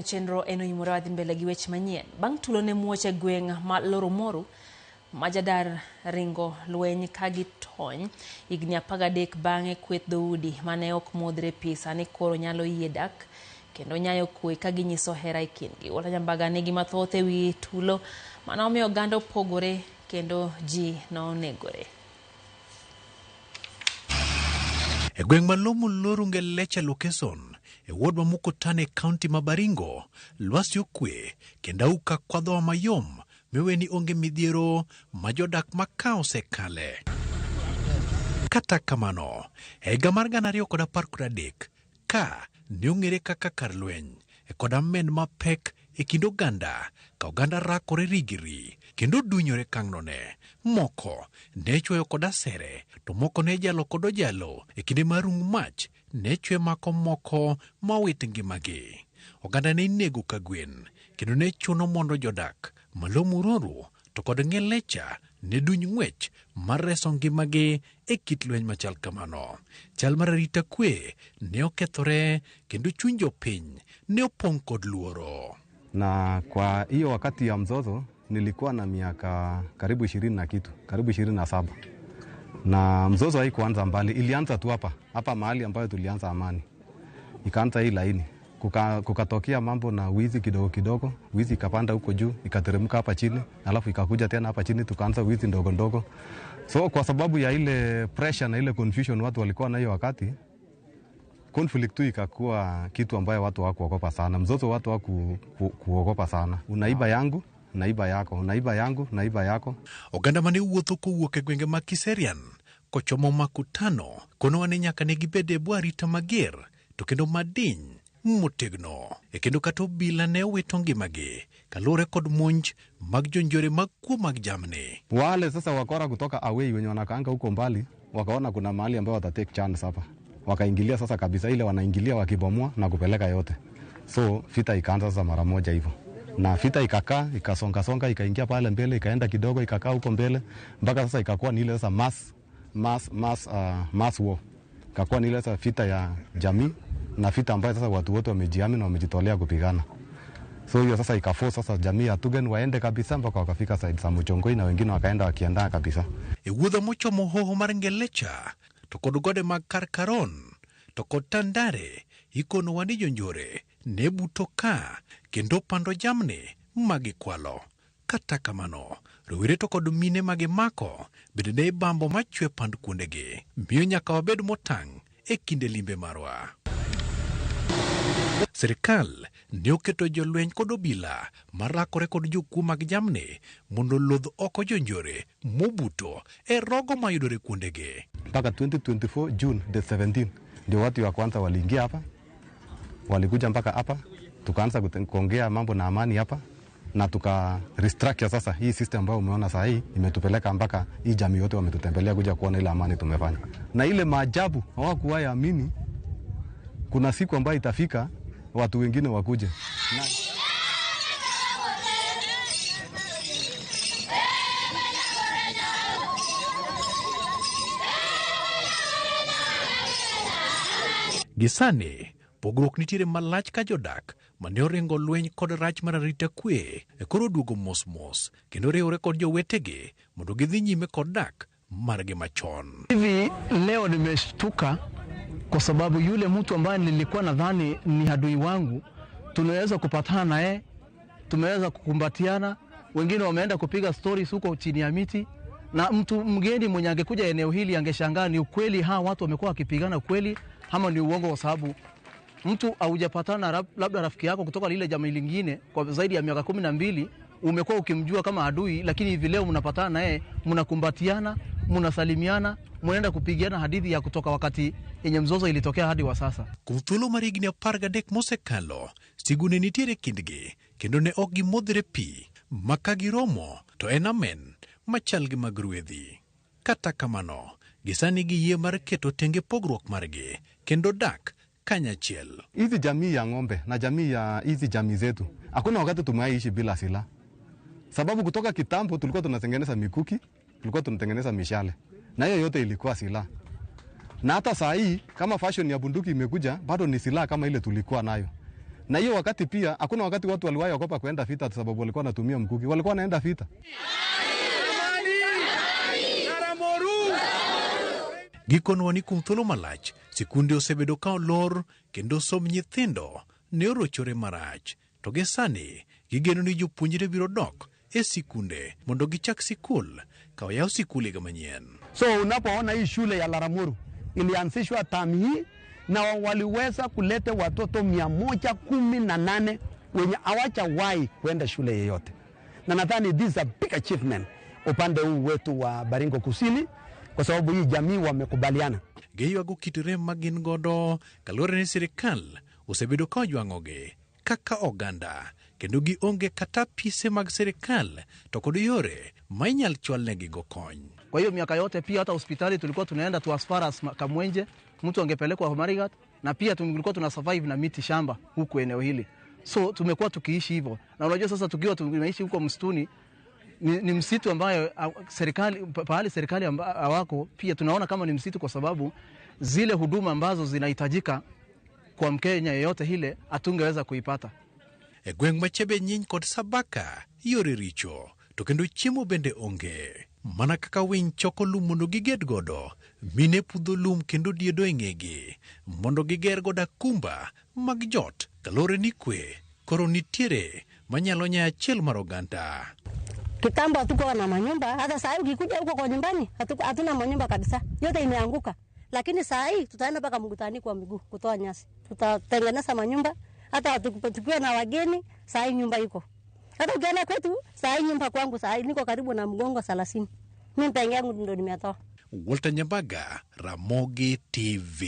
no chenro eno imora wadhi mbele gi weche manyien. Bang' tulo ne muoche gweng' ma Loro Moru majadar ringo lweny kagi tony higni 13 bang'e kweth dhoudi mane ok modhre pi sani koro nyalo yie dak kendo nyayo kwe kagi nyiso hera e kindgi. Wala Nyambaga nigi mathoth ewi tulo mane omiyo oganda opogore kendo ji nonegore. E gweng' ma Lomo Lecha location e ward ma Mukutane County ma Baringo, lwasi okwe kendo auka kwadho mayom meweni onge midhiero ma jodak maka osekale. Kata kamano, e higa mar 2013 ka ne ong'ere kaka kar lweny e kod amen mapek e kind oganda ka oganda rakore rigiri kendo dunyore kang'none. Moko ne chweyo kod asere to moko ne jalo kod ojalo e kinde mar rung mach ne chwe mako moko mawit ngimagi. Oganda ne inego ka gwen kendo ne chuno mondo jodak ma Lomo Moru to kod Lecha ne duny ng'wech mar reso ngimagi e kit lweny machal kamano. Chal mar arita kwe ne okethore kendo chuny jopiny ne opong' kod luoro. Na kwa hiyo wakati ya mzozo nilikuwa na miaka karibu 20 na kitu, karibu 27. Na mzozo haikuanza mbali, ilianza tu hapa mahali ambayo tulianza amani. Ikaanza hii laini. Kukatokea mambo na wizi kidogo kidogo, wizi ikapanda huko juu, ikateremka hapa chini, alafu ikakuja tena hapa chini, tukaanza wizi ndogo ndogo. So kwa sababu ya ile pressure na ile confusion watu walikuwa na hiyo wakati, conflict tu ikakuwa kitu ambayo watu hawakuogopa sana. Mzozo watu hawakuogopa sana. Unaiba yangu, naiba yako, unaiba yangu, naiba yako. Oganda mane wuotho kowuok e gwenge mag Kiserian kochomo Makutano kono wane nyaka ne gibede bwo arita mager to kendo madiny motegno e kendo kata obila ne owito ngimagi kaluwore kod monj mag jonjore mag kuo mag jamni. Wale sasa wakora kutoka away wenye wanakaanga huko mbali wakaona kuna mahali ambayo watatake chance hapa, wakaingilia sasa kabisa, ile wanaingilia wakibomoa na kupeleka yote. So vita ikaanza sasa mara moja hivyo, na vita ikakaa ikasonga ikaingia pale mbele, ikaenda kidogo ikakaa huko mbele mpaka sasa ikakuwa ni ile sasa mass war. Ikakuwa ni ile sasa vita ya jamii na vita ambayo sasa watu wote wamejiamini na wamejitolea kupigana. So hiyo sasa ikaforce sasa jamii ya Tugen waende kabisa mpaka wakafika side za Muchongoi na wengine wakaenda wakiandaa kabisa. Wuodha mochomo hoho mar Ngelecha to kod gode mag Karkaron to kod Tandare ikono wani jonjore ne buto ka kendo pando jamni magikwalo. Kata kamano, rowere to kod mine magimako bende ne bambo machwe pand kuondegi. Miyo nyaka wabed motang' e kinde limbe marwa. Serikal ne oketo jolweny kod obila marakore kod jokuo mag jamni mondo lodh oko jonjore mobuto e rogo mayudore kuondegi. Mpaka 2024 June the 17 ndio watu wa kwanza waliingia hapa, walikuja mpaka hapa, tukaanza kuongea mambo na amani hapa na tuka restructure sasa hii system ambayo umeona sasa hii imetupeleka mpaka hii jamii yote wametutembelea kuja kuona ile amani tumefanya. Na ile maajabu hawakuwahi amini kuna siku ambayo itafika watu wengine wakuje. Gisani, pogruok nitiere malach ka jodak mane oringo lweny kod rach mar arita kwe e koro duogo mos kendo riwore kod jowetegi mondo gidhi nyime kod dak margi machon. Hivi leo nimeshtuka kwa sababu yule mtu ambaye nilikuwa nadhani ni adui wangu tunaweza kupatana naye, tumeweza kukumbatiana, wengine wameenda kupiga stories huko chini ya miti, na mtu mgeni mwenye angekuja eneo hili angeshangaa ni ukweli hawa watu wamekuwa wakipigana kweli ama ni uongo, kwa sababu mtu haujapatana labda rafiki yako kutoka lile jamii lingine kwa zaidi ya miaka 12 umekuwa ukimjua kama adui, lakini hivi leo mnapatana naye, mnakumbatiana, mnasalimiana, mnaenda kupigiana hadithi ya kutoka wakati yenye mzozo ilitokea hadi wa sasa. Kuthulu marigni 13 mosekalo sigune nitiere kindgi kendo ne ok gimodhre pi maka giromo to en amen machal gi mag ruedhi. Kata kamano gisani giyie mar keto tenge pogruok margi kendo dak kanyachiel. Hizi jamii ya ng'ombe na jamii ya hizi jamii zetu hakuna wakati tumeishi bila silaha, sababu kutoka kitambo tulikuwa tunatengeneza mikuki, tulikuwa tunatengeneza mishale, na hiyo yote ilikuwa silaha. Na hata saa hii kama fashion ya bunduki imekuja, bado ni silaha kama ile tulikuwa nayo. Na hiyo wakati pia hakuna wakati watu waliwahi ogopa kwenda vita sababu walikuwa wanatumia mkuki. Walikuwa wanaenda vita. Gikon wani kum thuolo malach, sikunde osebedo ka olor kendo som nyithindo ne orochore marach. To gi sani gigeno ni jopuonjre biro dok e sikunde mondo gichak sikul ka oyaw sikul higa manyien. So unapoona hii shule ya Laramuru ilianzishwa tamu hii na waliweza kuleta watoto 118 wenye hawajawahi kwenda shule yeyote. Na nadhani this is a big achievement upande huu wetu wa Baringo Kusini kwa sababu hii jamii wamekubaliana. Geywago kitire magin godo kaluwore ni sirikal osebedo ka ojwang'ogi kaka oganda kendo gionge kata pise mag sirikal to kod yore ma inyal chwalnegi go kony. Kwa hiyo miaka yote pia hata hospitali tulikuwa tunaenda tu as far as Kamwenje, mtu angepelekwa Marigat, na pia tulikuwa tuna survive na miti shamba huku eneo hili. So tumekuwa tukiishi hivyo. Na unajua sasa tukiwa tunaishi huko msituni ni msitu ambayo serikali pahali serikali hawako pia tunaona kama ni msitu kwa sababu zile huduma ambazo zinahitajika kwa Mkenya yeyote ile hatungeweza kuipata. Gweng machebe nyiny kod Sabaka yore richo to kendo chiemo bende onge. Mana kaka winy choko lum mondo giged godo, mine pudho lum kendo diedo e ng'egi mondo giger godo kumba mag jot. Kalore ni kwe koro nitiere manyalo nya achiel mar oganda. Kitambo hatukuwa na manyumba, hata saa hii ukikuja huko kwa nyumbani hatuna manyumba kabisa, yote imeanguka. Lakini saa hii tutaenda mpaka mkutani kwa miguu kutoa nyasi, tutatengeneza manyumba. Hata tukiwa na wageni saa hii nyumba iko. Hata ukienda kwetu saa hii nyumba kwangu saa hii niko karibu na Mgongo 30. Mimi peke yangu ndo nimetoa. Walter Nyambaga, Ramogi TV.